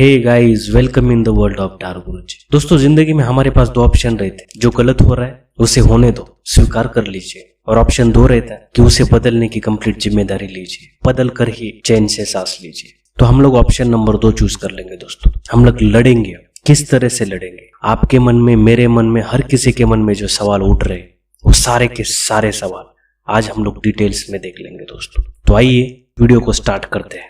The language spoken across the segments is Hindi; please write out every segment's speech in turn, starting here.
Hey guys, welcome in the world of dark Guruji. दोस्तों, जिंदगी में हमारे पास दो ऑप्शन रहते हैं। जो गलत हो रहा है उसे होने दो, स्वीकार कर लीजिए। और ऑप्शन दो रहता है कि उसे बदलने की कंप्लीट जिम्मेदारी लीजिए, बदल कर ही चैन से सांस लीजिए। तो हम लोग ऑप्शन नंबर 2 चूज कर लेंगे। दोस्तों, हम लोग लड़ेंगे। किस तरह से लड़ेंगे? आपके मन में, मेरे मन में, हर किसी के मन में जो सवाल उठ रहे वो सारे के सारे सवाल आज हम लोग डिटेल्स में देख लेंगे। दोस्तों, तो आइए वीडियो को स्टार्ट करते हैं।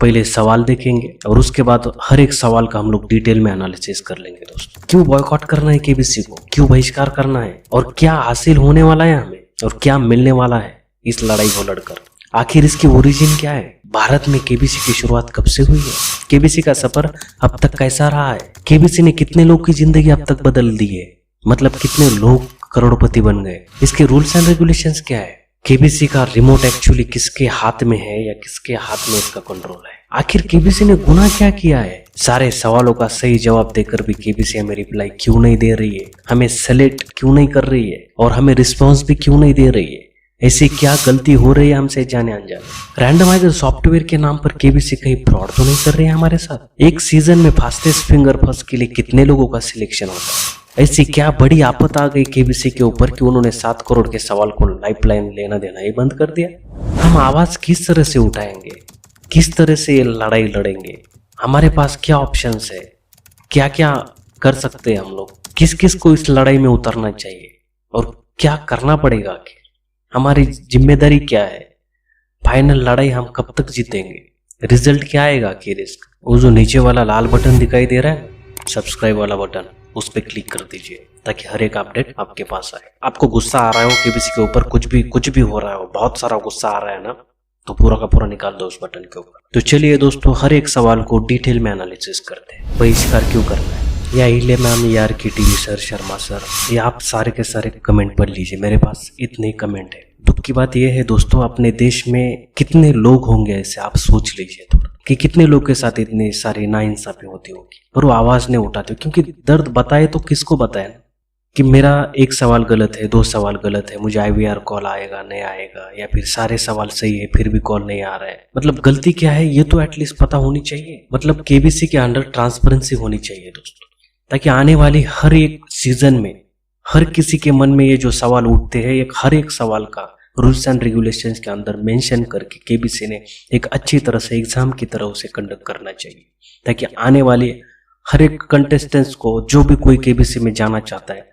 पहले सवाल देखेंगे और उसके बाद हर एक सवाल का हम लोग डिटेल में एनालिसिस कर लेंगे। दोस्तों, क्यों बॉयकॉट करना है केबीसी को, क्यों बहिष्कार करना है, और क्या हासिल होने वाला है हमें, और क्या मिलने वाला है इस लड़ाई को लड़कर। आखिर इसकी ओरिजिन क्या है? भारत में केबीसी की शुरुआत कब से हुई है? केबीसी का सफर अब तक कैसा रहा है? केबीसी ने कितने लोग की जिंदगी अब तक बदल दी है, मतलब कितने लोग करोड़पति बन गए? इसके रूल्स एंड रेगुलेशंस क्या है? केबीसी का रिमोट एक्चुअली किसके हाथ में है या किसके हाथ में इसका कंट्रोल है? आखिर केबीसी ने गुनाह क्या किया है? सारे सवालों का सही जवाब देकर भी केबीसी हमें रिप्लाई क्यों नहीं दे रही है, हमें सेलेक्ट क्यों नहीं कर रही है, और हमें रिस्पॉन्स भी क्यों नहीं दे रही है? ऐसी क्या गलती हो रही है हमसे जाने अनजाने? रैंडमाइजर सॉफ्टवेयर के नाम पर केबीसी कहीं फ्रॉड तो नहीं कर रही है हमारे साथ? एक सीजन में फास्टेस्ट फिंगर फर्स्ट के लिए कितने लोगों का सिलेक्शन होता है? ऐसी क्या बड़ी आफत आ गई केबीसी के ऊपर कि उन्होंने 7 करोड़ के सवाल को लाइफलाइन लेना देना ही बंद कर दिया? हम आवाज किस तरह से उठाएंगे, किस तरह से ये लड़ाई लड़ेंगे? हमारे पास क्या ऑप्शंस है, क्या क्या कर सकते हैं हम लोग? किस किस को इस लड़ाई में उतरना चाहिए और क्या करना पड़ेगा? आखिर हमारी जिम्मेदारी क्या है? फाइनल लड़ाई हम कब तक जीतेंगे? रिजल्ट क्या आएगा आखिर इसका? वो जो नीचे वाला लाल बटन दिखाई दे रहा है, सब्सक्राइब वाला बटन, उस पर क्लिक कर दीजिए ताकि हर एक अपडेट आपके पास आए। आपको गुस्सा आ रहा हो केबीसी के ऊपर, कुछ भी हो रहा हो, बहुत सारा गुस्सा आ रहा है ना, तो पूरा का पूरा निकाल दो उस बटन के ऊपर। तो चलिए दोस्तों, हर एक सवाल को डिटेल में एनालिसिस करते हैं। बहिष्कार क्यों करना है, या हिले मैम, यार की टीवी सर, शर्मा सर, ये आप सारे के सारे कमेंट पढ़ लीजिए, मेरे पास इतने कमेंट है। दुख की बात यह है दोस्तों, अपने देश में कितने लोग होंगे ऐसे, आप सोच लीजिए थोड़ा कि कितने लोग के साथ इतनी सारी नाइंसाफी होती होगी, पर वो आवाज नहीं उठाते, क्योंकि दर्द बताए तो किसको बताए ना, कि मेरा एक सवाल गलत है, 2 सवाल गलत है, मुझे IVR कॉल आएगा नहीं आएगा, या फिर सारे सवाल सही है फिर भी कॉल नहीं आ रहा है। मतलब गलती क्या है ये तो एटलीस्ट पता होनी चाहिए। मतलब केबीसी के अंडर ट्रांसपेरेंसी होनी चाहिए दोस्तों, ताकि आने वाली हर एक सीजन में हर किसी के मन में ये जो सवाल उठते हैं, एक हर एक सवाल का रूल्स एंड रेगुलेशंस के अंदर मेंशन करके केबीसी ने एक अच्छी तरह से एग्जाम की तरह उसे कंडक्ट करना चाहिए, ताकि आने वाले हर एक कंटेस्टेंट्स को, जो भी कोई केबीसी में जाना चाहता है,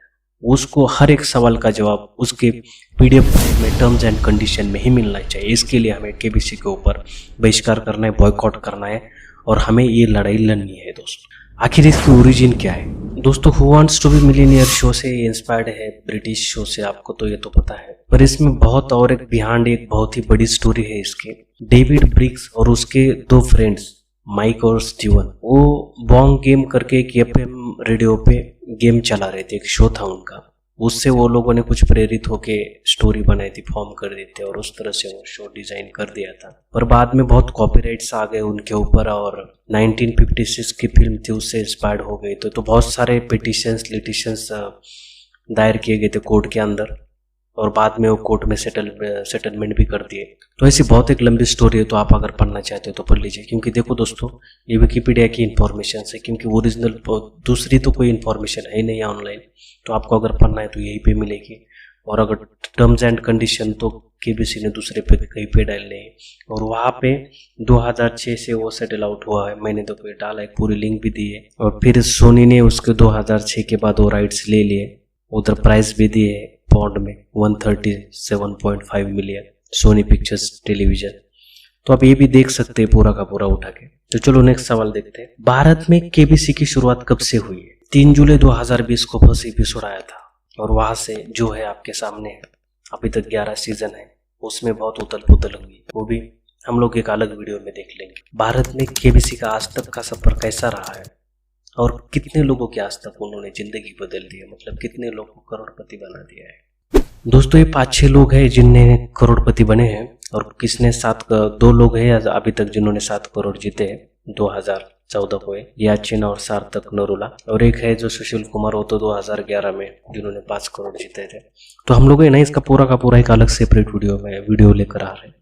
उसको हर एक सवाल का जवाब उसके PDF में टर्म्स एंड कंडीशन में ही मिलना चाहिए। इसके लिए हमें केबीसी के ऊपर बहिष्कार करना है, बॉयकॉट करना है, और हमें ये लड़ाई लड़नी है। दोस्तों, आखिर इसकी ओरिजिन क्या है? दोस्तों, who wants to be millionaire show से इंस्पायर्ड है, ब्रिटिश शो से, आपको तो ये तो पता है, पर इसमें बहुत और एक बिहाइंड एक बहुत ही बड़ी स्टोरी है इसके। डेविड ब्रिक्स और उसके 2 फ्रेंड्स माइक और स्टीवन, वो बॉन्ग गेम करके एक FM रेडियो पे गेम चला रहे थे, एक शो था उनका। उससे वो लोगों ने कुछ प्रेरित होके स्टोरी बनाई थी, फॉर्म कर दी थी, और उस तरह से वो शो डिजाइन कर दिया था। पर बाद में बहुत कॉपीराइट्स आ गए उनके ऊपर, और 1956 की फिल्म थी उससे इंस्पायर्ड हो गई। तो बहुत सारे लिटिशंस दायर किए गए थे कोर्ट के अंदर, और बाद में वो कोर्ट में सेटलमेंट भी कर दिए। तो ऐसी बहुत एक लंबी स्टोरी है, तो आप अगर पढ़ना चाहते हो तो पढ़ लीजिए। क्योंकि देखो दोस्तों, ये विकिपीडिया की इन्फॉर्मेशन है, क्योंकि ओरिजिनल दूसरी तो कोई इन्फॉर्मेशन है ही नहीं ऑनलाइन, तो आपको अगर पढ़ना है तो यहीं पे मिलेगी। और अगर टर्म्स एंड कंडीशन तो केबीसी ने दूसरे पे कहीं पे डालने हैं, और वहाँ पे 2006 से वो सेटल आउट हुआ है। मैंने तो कोई डाला, एक पूरी लिंक भी दी है। और फिर सोनी ने उसके 2006 के बाद वो राइट्स ले लिए, उधर प्राइस भी दिए पौंड में 137.5 मिलियन, सोनी पिक्चर्स टेलीविजन। तो आप ये भी देख सकते हैं पूरा का पूरा उठा के। तो चलो नेक्स्ट सवाल देखते हैं। भारत में केबीसी की शुरुआत कब से हुई है? 3 जुलाई 2020 को फर्स्ट एपिसोड आया था, और वहां से जो है आपके सामने है, अभी तक 11 सीजन है, उसमें बहुत उथल पुथल हुई, वो भी हम लोग एक अलग वीडियो में देख लेंगे। भारत में केबीसी का आज तक का सफर कैसा रहा है, और कितने लोगों के आज तक उन्होंने जिंदगी बदल दी है, मतलब कितने लोगों को करोड़पति बना दिया है। दोस्तों, ये 5-6 लोग हैं जिनने करोड़पति बने हैं, और किसने 2 लोग हैं अभी तक जिन्होंने 7 करोड़ जीते हैं 2014 को, याचिन और सार्थक नरूला, और एक है जो सुशील कुमार, वो तो 2011 में जिन्होंने 5 करोड़ जीते थे। तो हम लोग है ना इसका पूरा का पूरा एक अलग सेपरेट वीडियो लेकर आ रहे हैं,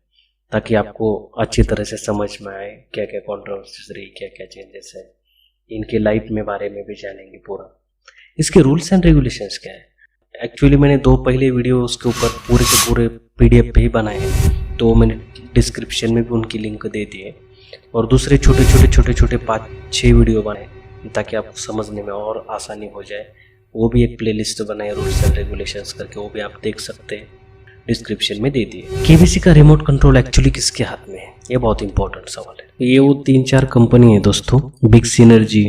ताकि आपको अच्छी तरह से समझ में आए क्या क्या कॉन्ट्रोवर्सीज रही, क्या क्या चेंजेस है। इनके लाइफ में बारे में भी जानेंगे पूरा। इसके रूल्स एंड रेगुलेशंस क्या है। एक्चुअली मैंने 2 पहले वीडियो उसके ऊपर पूरे के पूरे PDF पे ही बनाए हैं, तो मैंने डिस्क्रिप्शन में भी उनकी लिंक दे दी है। और दूसरे छोटे 5-6 वीडियो बनाए ताकि आपको समझने में और आसानी हो जाए। वो भी एक प्लेलिस्ट बनाए रूल्स एंड रेगुलेशंस करके, वो भी आप देख सकते हैं, डिस्क्रिप्शन में दे दिए। KBC का रिमोट कंट्रोल एक्चुअली किसके हाथ में है, ये बहुत इंपॉर्टेंट सवाल है। ये वो 3-4 कंपनी है दोस्तों, बिग सिनर्जी,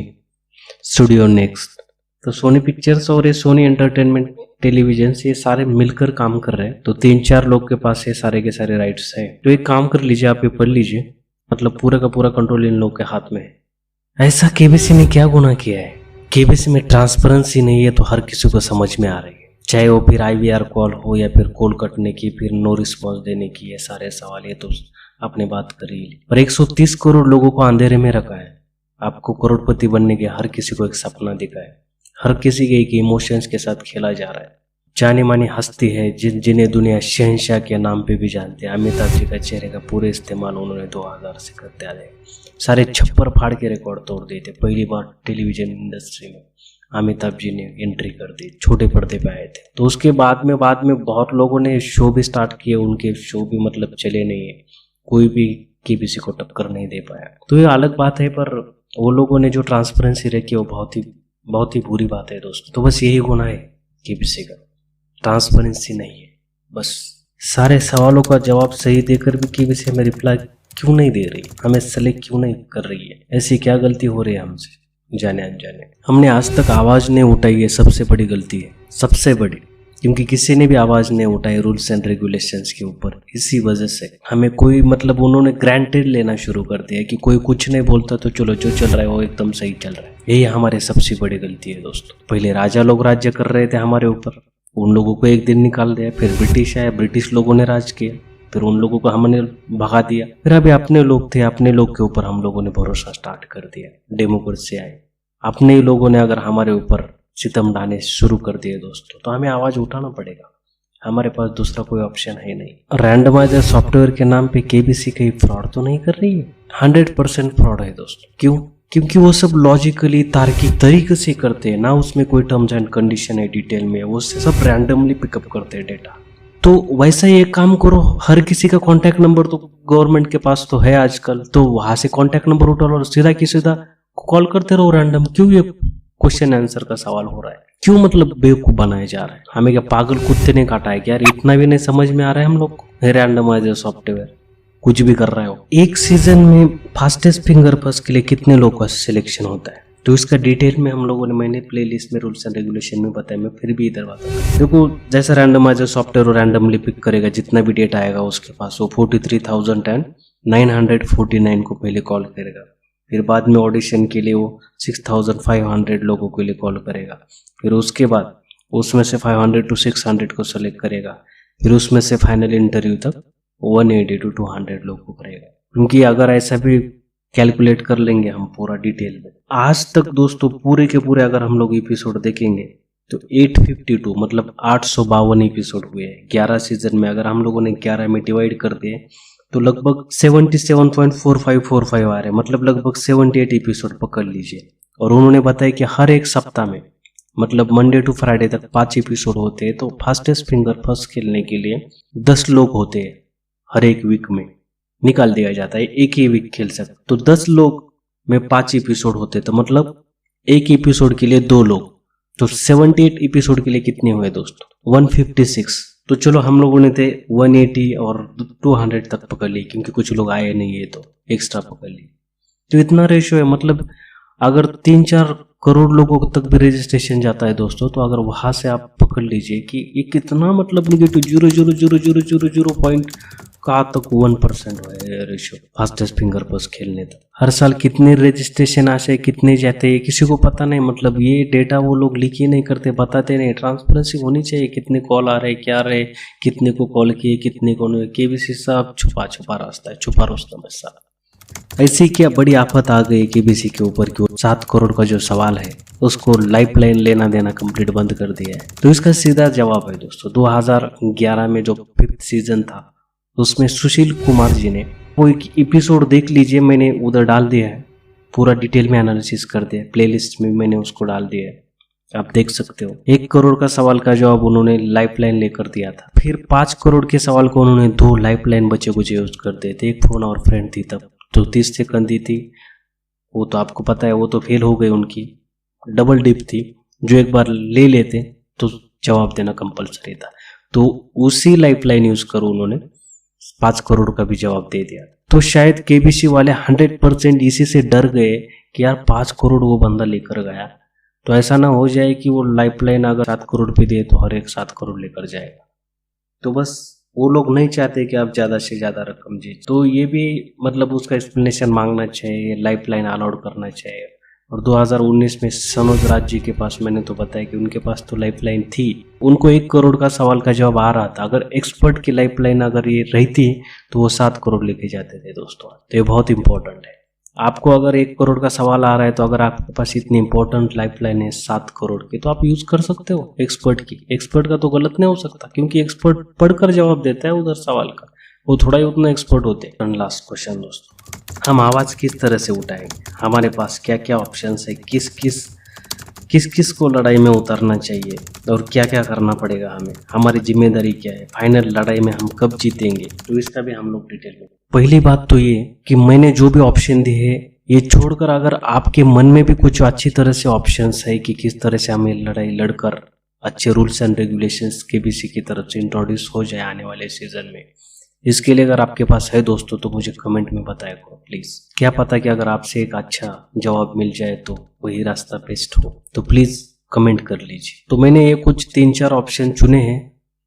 स्टूडियो नेक्स्ट, तो सोनी पिक्चर्स और ये सोनी एंटरटेनमेंट टेलीविजन, ये सारे मिलकर काम कर रहे हैं। तो 3-4 लोग के पास ये सारे के सारे राइट्स हैं। तो एक काम कर लीजिए, आप ये पढ़ लीजिए, मतलब पूरा का पूरा कंट्रोल इन लोग के हाथ में है। ऐसा KBC ने क्या गुनाह किया है। KBC में ट्रांसपेरेंसी नहीं है तो हर किसी को समझ में आ रही है, चाहे वो फिर IVR कॉल हो या फिर कॉल कटने की, फिर नो रिस्पॉन्स देने की, ये सारे सवाल ये तो आपने बात करी। पर 130 करोड़ लोगों को अंधेरे में रखा है। आपको करोड़पति बनने के हर किसी को एक सपना दिखा है, हर किसी के एक इमोशंस के साथ खेला जा रहा है। जानी मानी हस्ती है जिन्हें दुनिया शहंशाह के नाम पे भी जानते हैं। अमिताभ जी का चेहरे का पूरे इस्तेमाल उन्होंने 2000 से करते आ रहे, सारे छप्पर फाड़ के रिकॉर्ड तोड़ दिए थे। पहली बार टेलीविजन इंडस्ट्री में अमिताभ जी ने एंट्री कर दी, छोटे पर्दे पे आए थे। तो उसके बाद में बहुत लोगों ने शो भी स्टार्ट किए, उनके शो भी मतलब चले नहीं है, कोई भी KBC को टक्कर नहीं दे पाया। तो ये अलग बात है, पर वो लोगों ने जो ट्रांसपेरेंसी रखी वो बहुत ही बुरी बात है दोस्तों। तो बस यही गुनाह है KBC का, ट्रांसपेरेंसी नहीं है। बस सारे सवालों का जवाब सही देकर भी KBC हमें रिप्लाई क्यों नहीं दे रही, हमें सेलेक्ट क्यों नहीं कर रही है, ऐसी क्या गलती हो रही है हमसे जाने अनजाने। हमने आज तक आवाज़ नहीं उठाई है, सबसे बड़ी गलती है, सबसे बड़ी, क्योंकि किसी ने भी आवाज़ नहीं उठाई रूल्स एंड रेगुलेशंस के ऊपर। इसी वजह से हमें कोई मतलब उन्होंने ग्रांटेड लेना शुरू कर दिया कि कोई कुछ नहीं बोलता तो चलो जो चल रहा है वो एकदम सही चल रहा है। यही हमारे सबसे बड़ी गलती है दोस्तों। पहले राजा लोग राज्य कर रहे थे हमारे ऊपर, उन लोगों को एक दिन निकाल दिया, फिर ब्रिटिश आए, ब्रिटिश लोगों ने राज किया, फिर उन लोगों को हमने भगा दिया, फिर अभी अपने लोग थे, अपने लोग के ऊपर हम लोगों ने भरोसा स्टार्ट कर दिया, डेमोक्रेसी आई। अपने ही लोगों ने अगर हमारे ऊपर सितम ढाने शुरू कर दिए दोस्तों, तो हमें आवाज उठाना पड़ेगा, हमारे पास दूसरा कोई ऑप्शन है नहीं। रैंडमाइजर सॉफ्टवेयर के नाम पे KBC कहीं फ्रॉड तो नहीं कर रही है? 100% फ्रॉड है दोस्तों। क्यों? क्योंकि वो सब लॉजिकली तार्किक तरीके से करते हैं ना, उसमें कोई टर्म्स एंड कंडीशन है डिटेल में, वो सब रैंडमली पिकअप करते हैं डेटा। तो वैसा ही एक काम करो, हर किसी का कॉन्टैक्ट नंबर तो गवर्नमेंट के पास तो है आजकल, तो वहां से कॉन्टैक्ट नंबर उठा लो और सीधा की सीधा कॉल करते रहो रैंडम। क्यों ये क्वेश्चन आंसर का सवाल हो रहा है? क्यों मतलब बेवकूफ बनाया जा रहा है? हमें क्या पागल कुत्ते ने काटा है क्या यार? इतना भी नहीं समझ में आ रहा है हम लोग को। रैंडमाइजर सॉफ्टवेयर कुछ भी कर रहे हो। एक सीजन में फास्टेस्ट फिंगर फर्स्ट के लिए कितने लोग का सिलेक्शन होता है, तो इसका डिटेल में हम लोगों ने मैंने प्लेलिस्ट में रूल्स एंड रेगुलेशन में बताया, मैं फिर भी इधर बता। देखो जैसा रैंडमाइजर सॉफ्टवेयर रैंडमली पिक करेगा, जितना भी डेटा आएगा उसके पास, वो 43,949 को पहले कॉल करेगा, फिर बाद में ऑडिशन के लिए वो 6,500 लोगों के लिए कॉल करेगा, फिर उसके बाद उसमें से 500 to 600 को सेलेक्ट करेगा, फिर उसमें से फाइनल इंटरव्यू तक 180 to 200 लोगों को करेगा। क्योंकि अगर ऐसा भी कैलकुलेट कर लेंगे हम पूरा डिटेल में, आज तक दोस्तों पूरे के पूरे अगर हम लोग एपिसोड देखेंगे तो 852 मतलब 852 एपिसोड हुए हैं 11 सीजन में। अगर हम लोगों ने 11 में डिवाइड कर दिए तो लगभग 77.4545 आ रहे हैं, मतलब लगभग 78 एपिसोड पकड़ लीजिए। और उन्होंने बताया कि हर एक सप्ताह में मतलब मंडे टू फ्राइडे तक 5 एपिसोड होते हैं। तो फास्टेस्ट फिंगर फर्स्ट खेलने के लिए 10 लोग होते हैं, हर एक वीक में निकाल दिया जाता है, एक ही वीक खेल सकते। तो 10 लोग में 5 एपिसोड होते, तो मतलब एक एपिसोड के लिए 2 लोग, तो 78 एपिसोड के लिए कितने हुए दोस्तों? 156। तो चलो हम लोगों ने थे 180 और 200 तक पकड़ ली, क्योंकि कुछ लोग आए नहीं है तो एक्स्ट्रा पकड़ ली। तो इतना रेशियो है, मतलब अगर 3-4 करोड़ लोगों तक भी रजिस्ट्रेशन जाता है दोस्तों, तो अगर वहां से आप पकड़ लीजिए कि ये कितना मतलब निगेटिव 0.0000 का तक 1% है रेशियो फास्टेस्ट फिंगर फर्स्ट खेलने तक। हर साल कितने रजिस्ट्रेशन आते कितने जाते हैं किसी को पता नहीं, मतलब ये डेटा वो लोग लीक ही नहीं करते, बताते नहीं। ट्रांसपेरेंसी होनी चाहिए, कितने कॉल आ रहे क्या रहे, कितने को कॉल किए कितने को नहीं। KBC सब छुपा रास्ता है, छुपा रुस्तम है सारा। ऐसी क्या बड़ी आफत आ गई KBC के ऊपर कि 7 करोड़ का जो सवाल है उसको लाइफ लाइन लेना देना कंप्लीट बंद कर दिया है। तो इसका सीधा जवाब है दोस्तों, 2011 में जो 5th सीजन था उसमें सुशील कुमार जी ने वो एक एपिसोड देख लीजिए, मैंने उधर डाल दिया है, पूरा डिटेल में एनालिसिस कर दिया, प्लेलिस्ट में मैंने उसको डाल दिया है, आप देख सकते हो। 1 करोड़ का सवाल का जवाब उन्होंने लाइफलाइन लेकर दिया था। फिर 5 करोड़ के सवाल को उन्होंने 2 लाइफलाइन बचे कुछ यूज कर दिए थे। एक फोन और फ्रेंड थी तब, तो 30 सेकंड दी थी, वो तो आपको पता है, वो तो फेल हो गई उनकी। डबल डिप थी, जो एक बार ले लेते तो जवाब देना कंपलसरी था, तो उसी लाइफलाइन यूज कर उन्होंने 5 करोड़ का भी जवाब दे दिया। तो शायद केबीसी वाले 100% इसी से डर गए कि यार 5 करोड़ वो बंदा लेकर गया, तो ऐसा ना हो जाए कि वो लाइफलाइन अगर 7 करोड़ पे दे तो हर एक 7 करोड़ लेकर जाएगा। तो बस वो लोग नहीं चाहते कि आप ज़्यादा से ज़्यादा रकम जीत, तो ये भी मतलब उसका एक्सप्लेनेशन मांगना चाहिए, लाइफलाइन अलाउड करना चाहिए। और 2019 में सनोज राज जी के पास, मैंने तो बताया कि उनके पास तो लाइफलाइन थी, उनको 1 करोड़ का सवाल का जवाब आ रहा था। अगर एक्सपर्ट की लाइफलाइन अगर ये रहती तो वो 7 करोड़ लेके जाते थे दोस्तों। तो ये बहुत इंपॉर्टेंट है। आपको अगर 1 करोड़ का सवाल आ रहा है, तो अगर आपके पास इतनी इंपॉर्टेंट लाइफलाइन है 7 करोड़ की, तो आप यूज कर सकते हो एक्सपर्ट की। एक्सपर्ट का तो गलत नहीं हो सकता, क्योंकि एक्सपर्ट पढ़कर जवाब देता है उधर सवाल का, वो थोड़ा ही उतना एक्सपर्ट होते हैं। लास्ट क्वेश्चन दोस्तों, हम आवाज किस तरह से उठाएंगे, हमारे पास क्या क्या ऑप्शन है, किस किस को लड़ाई में उतरना चाहिए और क्या क्या करना पड़ेगा हमें, हमारी जिम्मेदारी क्या है, फाइनल लड़ाई में हम कब जीतेंगे, तो इसका भी हम लोग डिटेल में। पहली बात तो ये कि मैंने जो भी ऑप्शन दिए है, ये छोड़कर अगर आपके मन में भी कुछ अच्छी तरह से ऑप्शंस है कि किस तरह से हमें लड़ाई लड़कर अच्छे रूल्स एंड रेगुलेशंस केबीसी की तरफ से इंट्रोड्यूस हो जाए आने वाले सीजन में, इसके लिए अगर आपके पास है दोस्तों तो मुझे कमेंट में बताया करो प्लीज। क्या पता कि अगर आपसे एक अच्छा जवाब मिल जाए तो वही रास्ता बेस्ट हो, तो प्लीज कमेंट कर लीजिए। तो मैंने ये कुछ 3-4 ऑप्शन चुने हैं,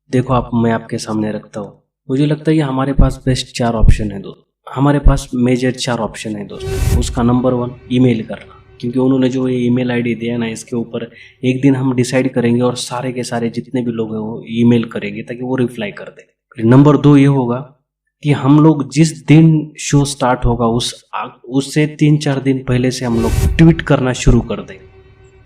देखो आप, मैं आपके सामने रखता हूँ। मुझे लगता है ये हमारे पास बेस्ट 4 ऑप्शन है दोस्तों, हमारे पास मेजर 4 ऑप्शन है दोस्तों। उसका नंबर 1 ईमेल करना, क्योंकि उन्होंने जो ये ईमेल आईडी दिया ना, इसके ऊपर एक दिन हम डिसाइड करेंगे और सारे के सारे जितने भी लोग हैं वो ईमेल करेंगे ताकि वो रिप्लाई कर दे। नंबर 2 ये होगा कि हम लोग जिस दिन शो स्टार्ट होगा उससे 3-4 दिन पहले से हम लोग ट्वीट करना शुरू कर दें,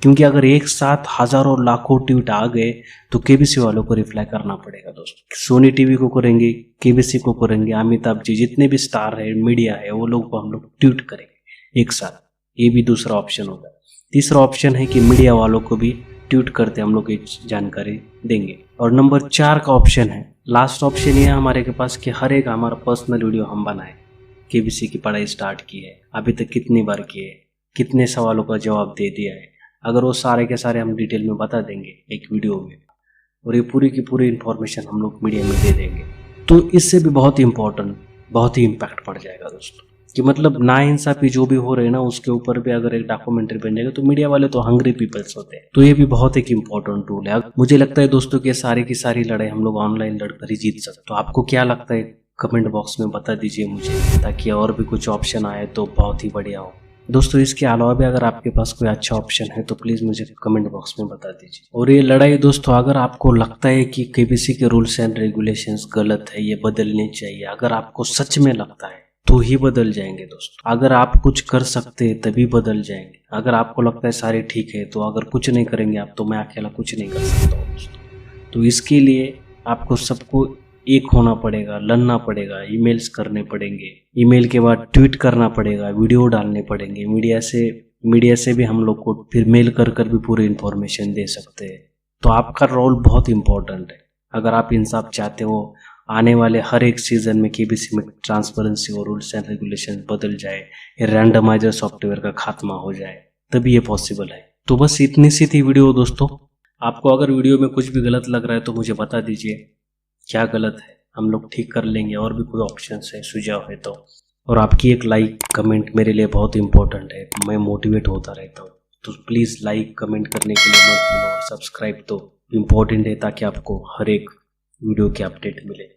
क्योंकि अगर एक साथ हजारों लाखों ट्वीट आ गए तो केबीसी वालों को रिप्लाई करना पड़ेगा दोस्तों। सोनी टीवी को करेंगे, केबीसी को करेंगे, अमिताभ जी, जितने भी स्टार है, मीडिया है, वो लोग को हम लोग ट्वीट करेंगे एक साथ। ये भी दूसरा ऑप्शन होगा। तीसरा ऑप्शन है कि मीडिया वालों को भी ट्वीट करते हम लोग ये जानकारी देंगे। और नंबर 4 का ऑप्शन है, लास्ट ऑप्शन ये है हमारे के पास कि हर एक हमारा पर्सनल वीडियो हम बनाए, केबीसी की पढ़ाई स्टार्ट की है, अभी तक कितनी बार की है, कितने सवालों का जवाब दे दिया है, अगर वो सारे के सारे हम डिटेल में बता देंगे एक वीडियो में, और ये पूरी की पूरी इंफॉर्मेशन हम लोग मीडिया में दे देंगे, तो इससे भी बहुत इंपॉर्टेंट, बहुत ही इम्पैक्ट पड़ जाएगा दोस्तों। कि मतलब नाइंसाफी जो भी हो रहे हैं ना, उसके ऊपर भी अगर एक डॉक्यूमेंट्री बन जाएगा, तो मीडिया वाले तो हंग्री पीपल्स होते हैं, तो ये भी बहुत एक इंपॉर्टेंट टूल है। मुझे लगता है दोस्तों कि सारी की सारी लड़ाई हम लोग ऑनलाइन लड़कर ही जीत सकते। तो आपको क्या लगता है कमेंट बॉक्स में बता दीजिए मुझे, ताकि और भी कुछ ऑप्शन आए तो बहुत ही बढ़िया हो दोस्तों। इसके अलावा भी अगर आपके पास कोई अच्छा ऑप्शन है तो प्लीज मुझे कमेंट बॉक्स में बता दीजिए। और ये लड़ाई दोस्तों, अगर आपको लगता है कि केबीसी के रूल्स एंड रेगुलेशंस गलत है, ये बदलने चाहिए, अगर आपको सच में लगता है तो ही बदल जाएंगे दोस्तों। अगर आप कुछ कर सकते हैं तभी बदल जाएंगे। अगर आपको लगता है सारे ठीक है, तो अगर कुछ नहीं करेंगे आप, तो मैं अकेला कुछ नहीं कर सकता हूँ दोस्तों। तो इसके लिए आपको सबको एक होना पड़ेगा, लड़ना पड़ेगा, ईमेल्स करने पड़ेंगे, ईमेल के बाद ट्वीट करना पड़ेगा, वीडियो डालने पड़ेंगे, मीडिया से भी हम लोग को फिर मेल कर भी पूरी इंफॉर्मेशन दे सकते हैं। तो आपका रोल बहुत इंपॉर्टेंट है। अगर आप इंसाफ चाहते हो, आने वाले हर एक सीजन में केबीसी में ट्रांसपेरेंसी और रूल्स एंड रेगुलेशन बदल जाए, ये रैंडमाइजर सॉफ्टवेयर का खात्मा हो जाए, तभी ये पॉसिबल है। तो बस इतनी सी थी वीडियो दोस्तों। आपको अगर वीडियो में कुछ भी गलत लग रहा है तो मुझे बता दीजिए क्या गलत है, हम लोग ठीक कर लेंगे। और भी कोई ऑप्शन है, सुझाव है तो, और आपकी एक लाइक कमेंट मेरे लिए बहुत इंपॉर्टेंट है, मैं मोटिवेट होता रहता हूँ। तो प्लीज़ लाइक कमेंट करने के लिए मत भूलो, और सब्सक्राइब तो इम्पोर्टेंट है ताकि आपको हर एक वीडियो की अपडेट मिले।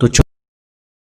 तो